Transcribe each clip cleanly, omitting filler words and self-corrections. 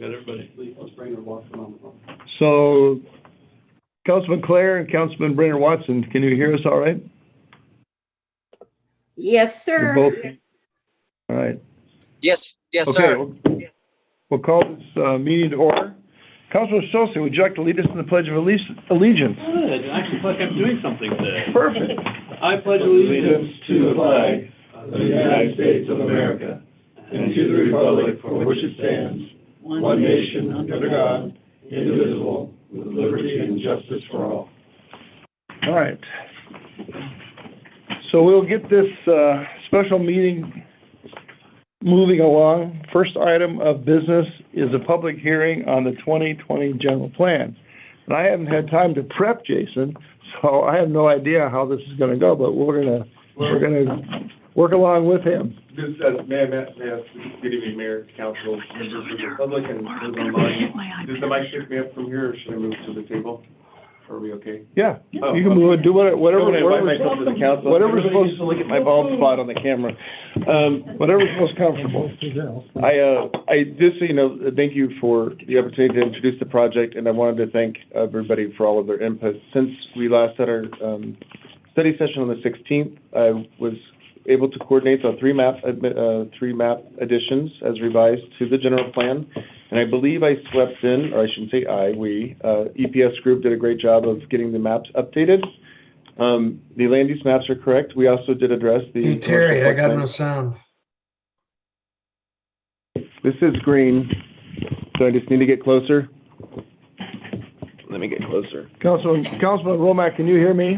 got everybody. Let's bring her Watson on the phone. So, Councilman Clare and Councilman Brainerd Watson, can you hear us all right? Yes, sir. You're both. All right. Yes, Okay, sir. we'll call this meeting to order. Councilman Stolze, would you like to lead us in the Pledge of Allegiance? Good. I actually feel like I'm doing something today. Perfect. I pledge allegiance to the flag of the United States of America and to the republic for which it stands, one nation under God, indivisible, with liberty and justice for all. All right. So we'll get this special meeting moving along. First item of business is a public hearing on the 2020 general plan. And I haven't had time to prep Jason, so I have no idea how this is going to go, but we're gonna work along with him. This good evening, Mayor, Council, members of the public, and those online. Does the mic pick me up from here, or should I move to the table? Are we okay? Yeah, Oh, you can move it, do whatever, I'm gonna invite myself to the council. whatever's Everybody supposed needs to look at my bald spot on the camera. whatever's most comfortable. I just so you know, thank you for the opportunity to introduce the project, and I wanted to thank everybody for all of their input. Since we last had our study session on the 16th, I was able to coordinate the three map additions as revised to the general plan. And I believe I swept in, or I shouldn't say we, EPS group did a great job of getting the maps updated. The land use maps are correct. We also did address the... Hey, Terry, I got no sound. This is green, so I just need to get closer. Let me get closer. Councilman Romack, can you hear me?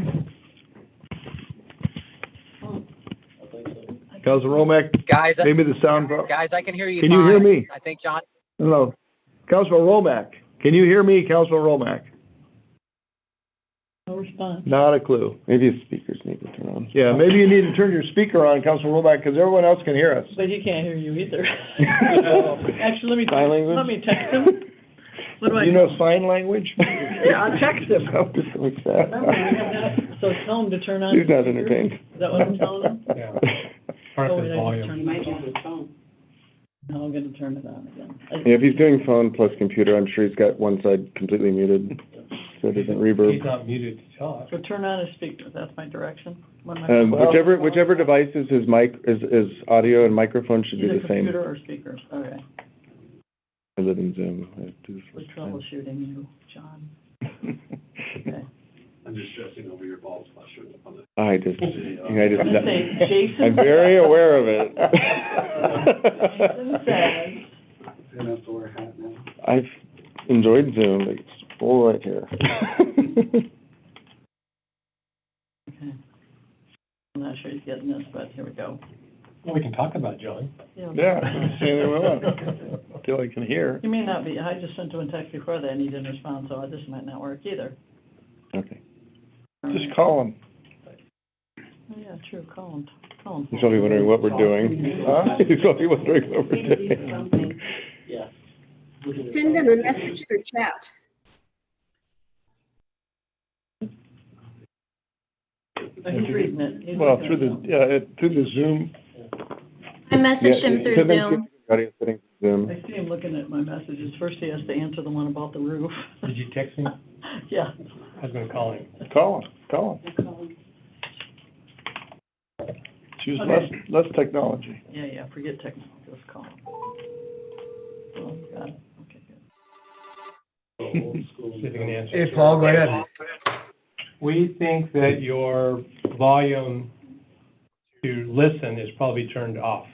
Councilman Romack, Guys, maybe the sound... I can hear you Can fine. you hear me? I think, John. Hello. Councilman Romack, can you hear me, Councilman Romack? No response. Not a clue. Maybe his speakers need to turn on. Yeah, maybe you need to turn your speaker on, Councilman Romack, because everyone else can hear us. But he can't hear you either. Actually, Sign language? let me text him. What do I You know sign language? Yeah, I'll text him. So tell him to turn on. He's not entertained. Is that what I'm telling him? Yeah. Oh, wait, I just volume. turned it on. No, I'm gonna turn it on again. Yeah, if he's doing phone plus computer, I'm sure he's got one side completely muted, so it doesn't reverb. He's not muted to talk. So turn on his speaker, that's my direction. What am I- Whichever device is his mic, is audio and microphone should be Either the same. computer or speakers, okay. I live in Zoom. I do this We're first time. troubleshooting you, John. Okay. I'm just stressing over your bald spot on it. I just, I'm gonna say, Jason. I'm very aware of it. Jason says. He's gonna have to wear a hat now. I've enjoyed Zoom, but it's full right here. Okay. I'm not sure he's getting this, but here we go. Well, we can talk about it, John. Yeah, say anything we want, until I can hear. He may not be, I just sent him a text before that and he didn't respond, so this might not work either. Okay. Just call him. Oh, yeah, true, call him. He's probably wondering what we're doing. Huh? He's probably wondering what we're doing. Yeah. Send him a message through chat. He's reading it. He's Well, looking through the Zoom. I messaged him through Send them Zoom. to audio settings, Zoom. I see him looking at my messages. First he has to answer the one about the roof. Did you text me? Yeah. I was gonna call him. Call him. Choose less technology. Yeah, forget technology, just call him. Oh, got it, okay, good. See if he can answer. Hey, Paul, go ahead. We think that your volume to listen is probably turned off.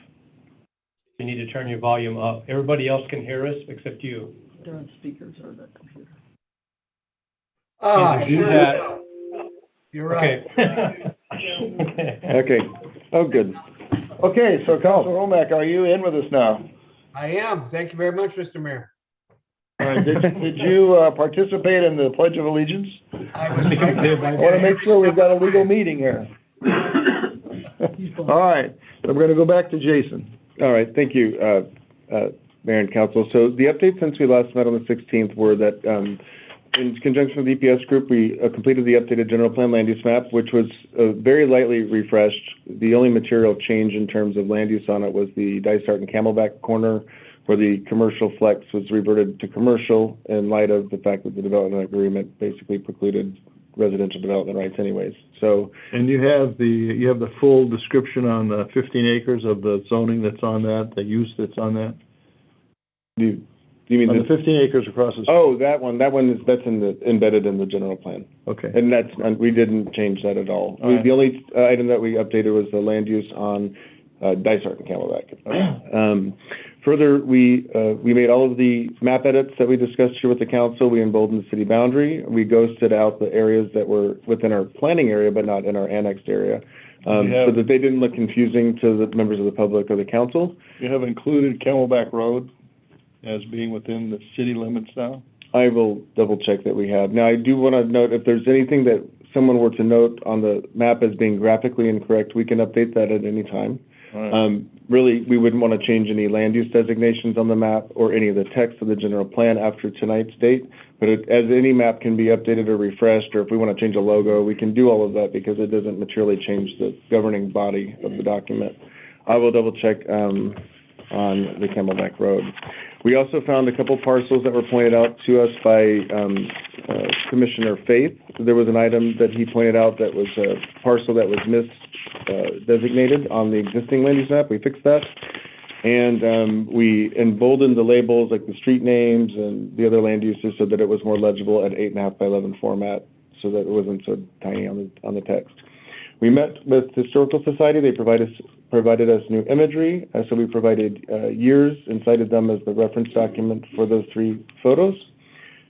You need to turn your volume up. Everybody else can hear us except you. They're on speakers or the computer. Either do Sure. that. You're right. Okay. Okay. Oh, good. Okay, so Councilman Romack, are you in with us now? I am. Thank you very much, Mr. Mayor. All right, did you participate in the Pledge of Allegiance? I was right there. I want to make sure we've got a legal meeting here. All right, so we're going to go back to Jason. All right, thank you, Mayor and Council. So the updates since we last met on the 16th were that in conjunction with the EPS group, we completed the updated general plan land use map, which was very lightly refreshed. The only material change in terms of land use on it was the Dysart and Camelback corner, where the commercial flex was reverted to commercial in light of the fact that the development agreement basically precluded residential development rights anyways. So, And you have the full description on the 15 acres of the zoning that's on that, the use that's on that? do you mean On the the, 15 acres across the... oh, that one is, that's embedded in the general plan. Okay. And we didn't change that at all. All right. The only item that we updated was the land use on Dysart and Camelback. Further, we made all of the map edits that we discussed here with the council. We emboldened the city boundary. We ghosted out the areas that were within our planning area but not in our annexed area, so that they didn't look confusing to the members of the public or the council. You have included Camelback Road as being within the city limits now? I will double check that we have. Now, I do want to note, if there's anything that someone were to note on the map as being graphically incorrect, we can update that at any time. All right. Really, we wouldn't want to change any land use designations on the map or any of the text of the general plan after tonight's date. But as any map can be updated or refreshed, or if we want to change a logo, we can do all of that because it doesn't materially change the governing body of the document. I will double check on the Camelback Road. We also found a couple parcels that were pointed out to us by Commissioner Faith. There was an item that he pointed out that was a parcel that was misdesignated on the existing land use map. We fixed that. And we emboldened the labels, like the street names and the other land uses, so that it was more legible at 8.5 by 11 format, so that it wasn't so tiny on the text. We met with Historical Society. They provided us new imagery, so we provided years and cited them as the reference document for those 3 photos.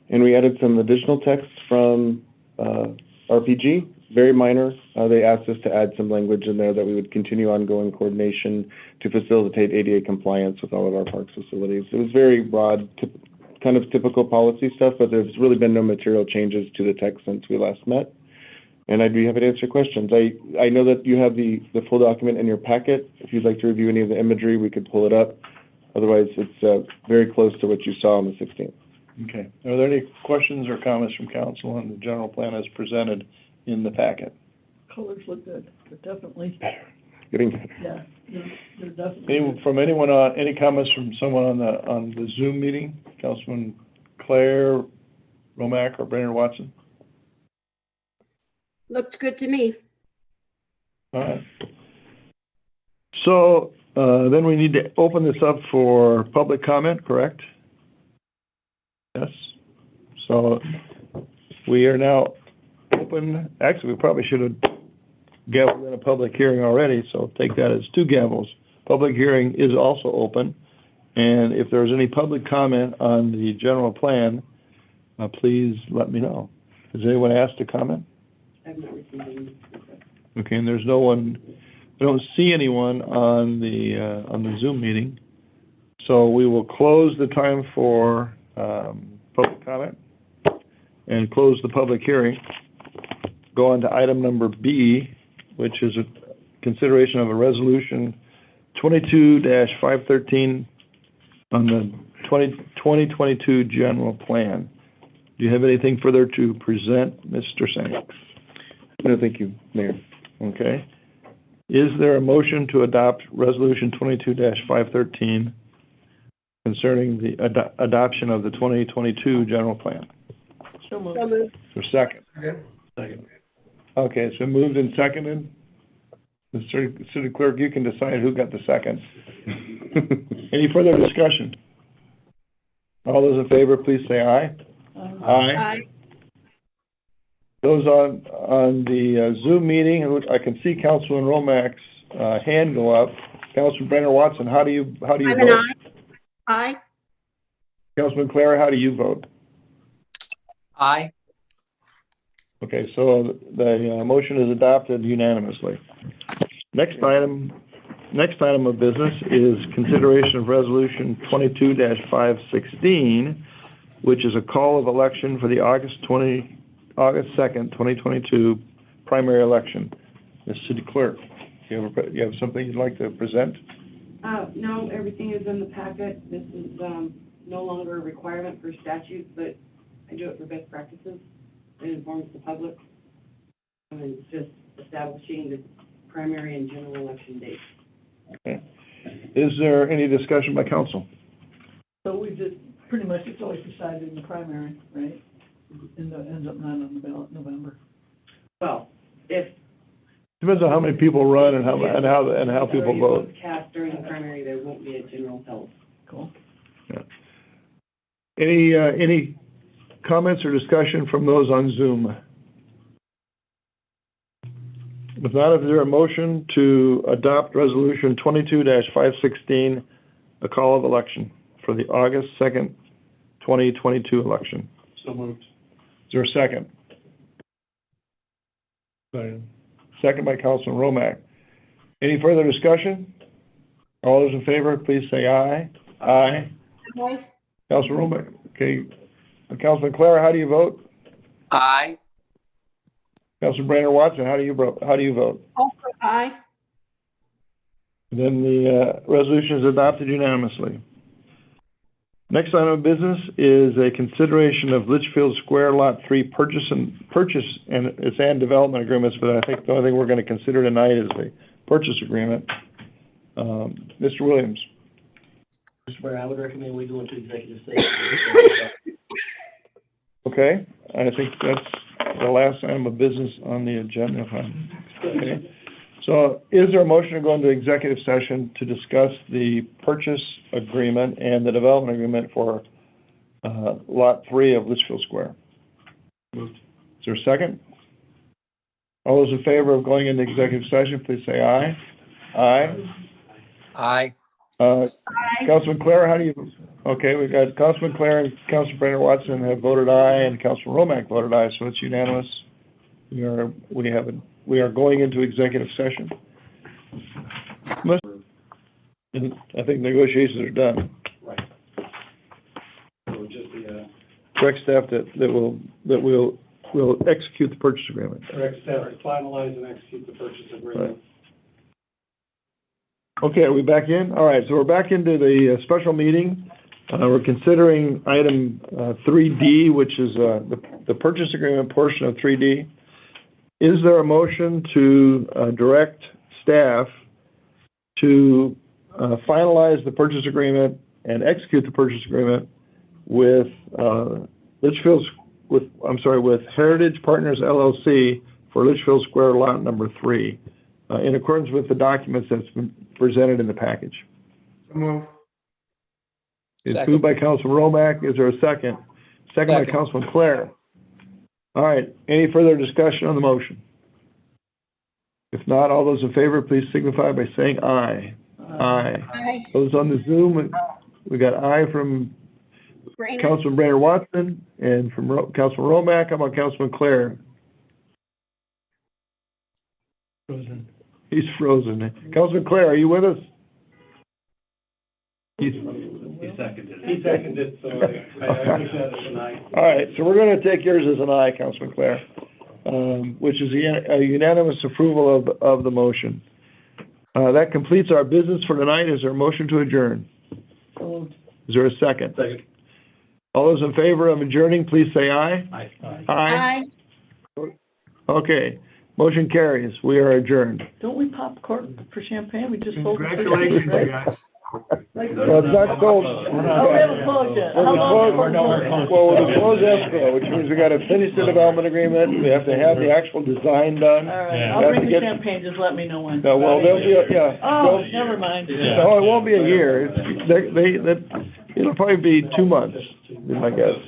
And we added some additional text from RPG, very minor. They asked us to add some language in there that we would continue ongoing coordination to facilitate ADA compliance with all of our parks facilities. It was very broad, kind of typical policy stuff, but there's really been no material changes to the text since we last met. And I'd be happy to answer questions. I know that you have the full document in your packet. If you'd like to review any of the imagery, we could pull it up. Otherwise, it's very close to what you saw on the 16th. Okay. Are there any questions or comments from council on the general plan as presented in the packet? Colors look good. They're definitely, Getting better. yeah, they're definitely. From anyone any comments from someone on the Zoom meeting? Councilman Claire, Romack, or Brainerd Watson? Looked good to me. All right. So then we need to open this up for public comment, correct? Yes. So we are now open. Actually, we probably should have gavelled in a public hearing already, so take that as 2 gavels. Public hearing is also open. And if there's any public comment on the general plan, please let me know. Has anyone asked to comment? I've not received any. Okay, and there's no one, I don't see anyone on the Zoom meeting. So we will close the time for public comment and close the public hearing. Go on to item number B, which is a consideration of a resolution 22-513 on the 2022 general plan. Do you have anything further to present, Mr. Sanks? No, thank you, Mayor. Okay. Is there a motion to adopt Resolution 22-513 concerning the adoption of the 2022 general plan? So moved. So moved. For second? Okay. Second. Okay, it's been moved and seconded. Mr. City Clerk, you can decide who got the second. Any further discussion? All those in favor, please say aye. Aye. Those on the Zoom meeting, I can see Councilman Romack's hand go up. Councilman Brainerd Watson, how do you I'm an vote? aye. Aye. Councilman Clare, how do you vote? Aye. Okay, so the motion is adopted unanimously. Next item of business is consideration of Resolution 22-516, which is a call of election for the August 2nd, 2022 primary election. Ms. City Clerk, you have something you'd like to present? No, everything is in the packet. This is no longer a requirement for statute, but I do it for best practices. It informs the public. And it's just establishing the primary and general election dates. Okay. Is there any discussion by council? So we just, pretty much it's always decided in the primary, right? And ends up not on the ballot in November. Well, if. Depends on how many people run and how people vote. If cast during the primary, there won't be a general held. Cool. Yeah. Any comments or discussion from those on Zoom? If not, is there a motion to adopt Resolution 22-516, a call of election for the August 2nd, 2022 election? So moved. Is there a second? Second by Councilman Romack. Any further discussion? All those in favor, please say aye. Aye. Aye. Councilman Romack, okay. Councilman Clara, how do you vote? Aye. Councilman Brainerd Watson, how do you vote? Also aye. Then the resolution is adopted unanimously. Next item of business is a consideration of Litchfield Square Lot 3 purchase and development agreements, but I think the only thing we're going to consider tonight is the purchase agreement. Mr. Williams. Mr. Mayor, I would recommend we go into executive session. Okay, I think that's the last item of business on the agenda. Okay. So is there a motion to go into executive session to discuss the purchase agreement and the development agreement for Lot 3 of Litchfield Square? Moved. Is there a second? All those in favor of going into executive session, please say aye. Aye. Aye. Councilman Clara, how do you, okay, we've got Councilman Clara and Councilman Brainerd Watson have voted aye, and Councilman Romack voted aye, so it's unanimous. We are going into executive session. And I think negotiations are done. Right. So just the, Correct staff that will execute the purchase agreement. correct staff to finalize and execute the purchase agreement. Right. Okay, are we back in? All right, so we're back into the special meeting. We're considering item 3D, which is the purchase agreement portion of 3D. Is there a motion to direct staff to finalize the purchase agreement and execute the purchase agreement with with Heritage Partners LLC for Litchfield Square Lot number 3, in accordance with the documents that's been presented in the package? So move. It's Second. moved by Councilman Romack. Is there a second? Second by Councilman Clare. All right, any further discussion on the motion? If not, all those in favor, please signify by saying aye. Aye. Aye. Those on the Zoom, we got aye from Brainerd. Councilman Brainerd Watson and from Councilman Romack. How about Councilman Clare? Frozen. He's frozen. Councilman Clare, are you with us? He seconded, so I think that is an aye. All right, so we're going to take yours as an aye, Councilman Clare, which is a unanimous approval of the motion. That completes our business for tonight. Is there a motion to adjourn? Is there a second? Second. All those in favor of adjourning, please say aye. Aye. Aye. Aye. Okay, motion carries. We are adjourned. Don't we pop cork for champagne? We just sold. Congratulations, you guys. Well, it's not sold. Oh, we haven't closed yet. How long? Well, we close escrow, which means we gotta finish the development agreement, we have to have the actual design done. All right, We I'll have to bring the get- champagne, just let me know when. No, well, there'll be, Oh, never mind. No, it won't be a year, it'll probably be 2 months, is my guess.